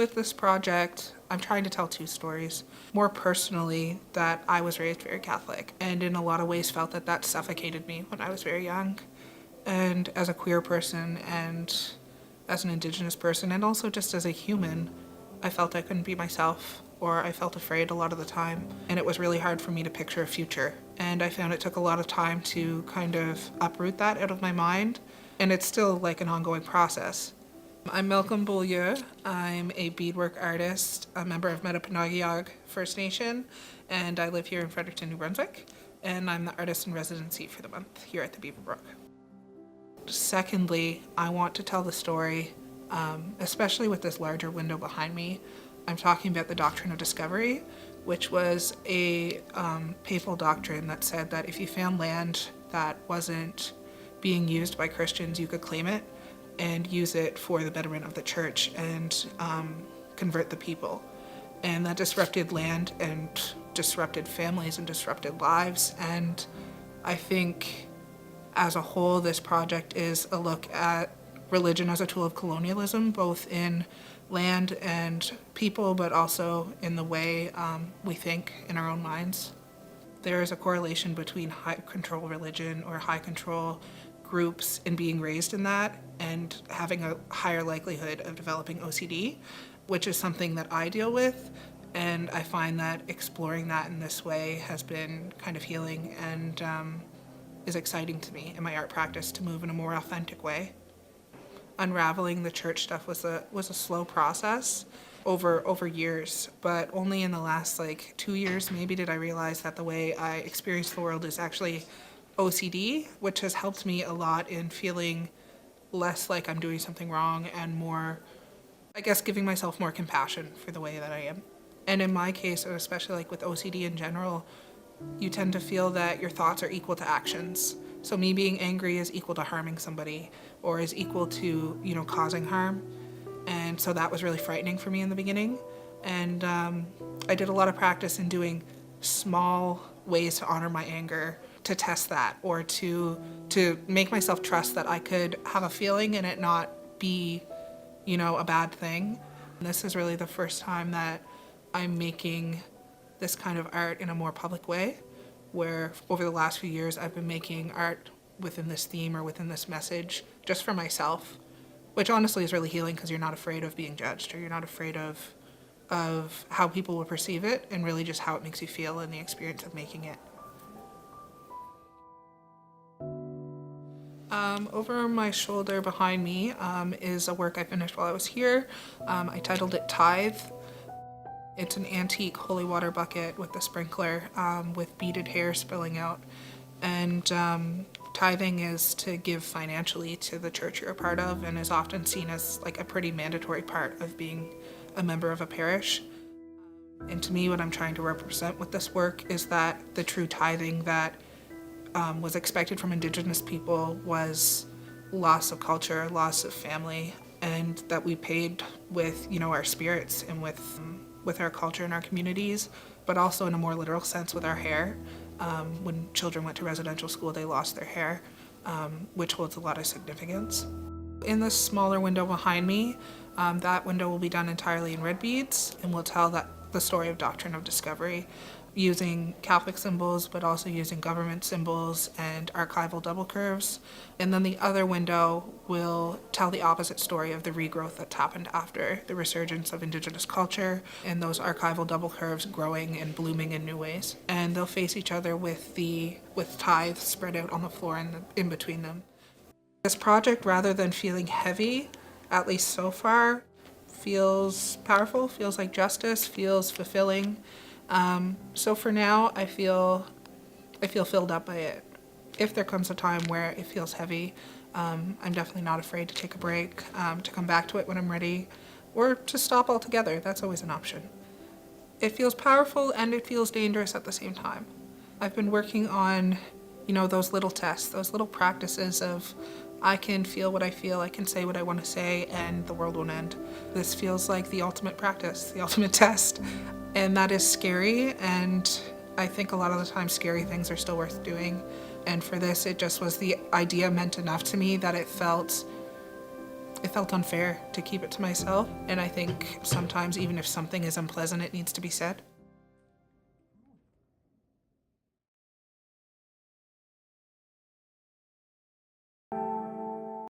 With this project, I'm trying to tell two stories. More personally, that I was raised very Catholic, and in a lot of ways felt that that suffocated me when I was very young. And as a queer person, and as an Indigenous person, and also just as a human, I felt I couldn't be myself, or I felt afraid a lot of the time. And it was really hard for me to picture a future. And I found it took a lot of time to kind of uproot that out of my mind. And it's still like an ongoing process. I'm Melcolm Beaulieu. I'm a beadwork artist, a member of Metapanagiyag First Nation, and I live here in Fredericton, New Brunswick. And I'm the artist in residency for the month here at the Beaverbrook. Secondly, I want to tell the story, especially with this larger window behind me. I'm talking about the doctrine of discovery, which was a papal doctrine that said that if you found land that wasn't being used by Christians, you could claim it and use it for the betterment of the church and convert the people. And that disrupted land and disrupted families and disrupted lives. And I think as a whole, this project is a look at religion as a tool of colonialism, both in land and people, but also in the way we think in our own minds. There is a correlation between high control religion or high control groups and being raised in that and having a higher likelihood of developing OCD, which is something that I deal with. And I find that exploring that in this way has been kind of healing and is exciting to me in my art practice to move in a more authentic way. Unraveling the church stuff was a slow process over years, but only in the last 2 years maybe did I realize that the way I experience the world is actually OCD, which has helped me a lot in feeling less like I'm doing something wrong and more, I guess, giving myself more compassion for the way that I am. And in my case, and especially with OCD in general, you tend to feel that your thoughts are equal to actions. So me being angry is equal to harming somebody or is equal to, causing harm. And so that was really frightening for me in the beginning. And I did a lot of practice in doing small ways to honor my anger, to test that, or to make myself trust that I could have a feeling and it not be, a bad thing. And this is really the first time that I'm making this kind of art in a more public way, where over the last few years I've been making art within this theme or within this message just for myself, which honestly is really healing because you're not afraid of being judged or you're not afraid of how people will perceive it and really just how it makes you feel in the experience of making it. Over my shoulder behind me is a work I finished while I was here. I titled it Tithe. It's an antique holy water bucket with a sprinkler with beaded hair spilling out. And tithing is to give financially to the church you're a part of and is often seen as a pretty mandatory part of being a member of a parish. And to me, what I'm trying to represent with this work is that the true tithing that was expected from Indigenous people was loss of culture, loss of family, and that we paid with, our spirits and with our culture and our communities, but also in a more literal sense with our hair. When children went to residential school, they lost their hair, which holds a lot of significance. In this smaller window behind me, that window will be done entirely in red beads and will tell the story of doctrine of discovery, using Catholic symbols, but also using government symbols and archival double curves. And then the other window will tell the opposite story of the regrowth that's happened after the resurgence of Indigenous culture and those archival double curves growing and blooming in new ways. And they'll face each other with tithe spread out on the floor in between them. This project, rather than feeling heavy, at least so far, feels powerful, feels like justice, feels fulfilling. So for now, I feel filled up by it. If there comes a time where it feels heavy, I'm definitely not afraid to take a break, to come back to it when I'm ready, or to stop altogether. That's always an option. It feels powerful and it feels dangerous at the same time. I've been working on, those little tests, those little practices of I can feel what I feel, I can say what I want to say, and the world won't end. This feels like the ultimate practice, the ultimate test. And that is scary, and I think a lot of the time scary things are still worth doing. And for this, it just was the idea meant enough to me that it felt it felt unfair to keep it to myself. And I think sometimes even if something is unpleasant, it needs to be said.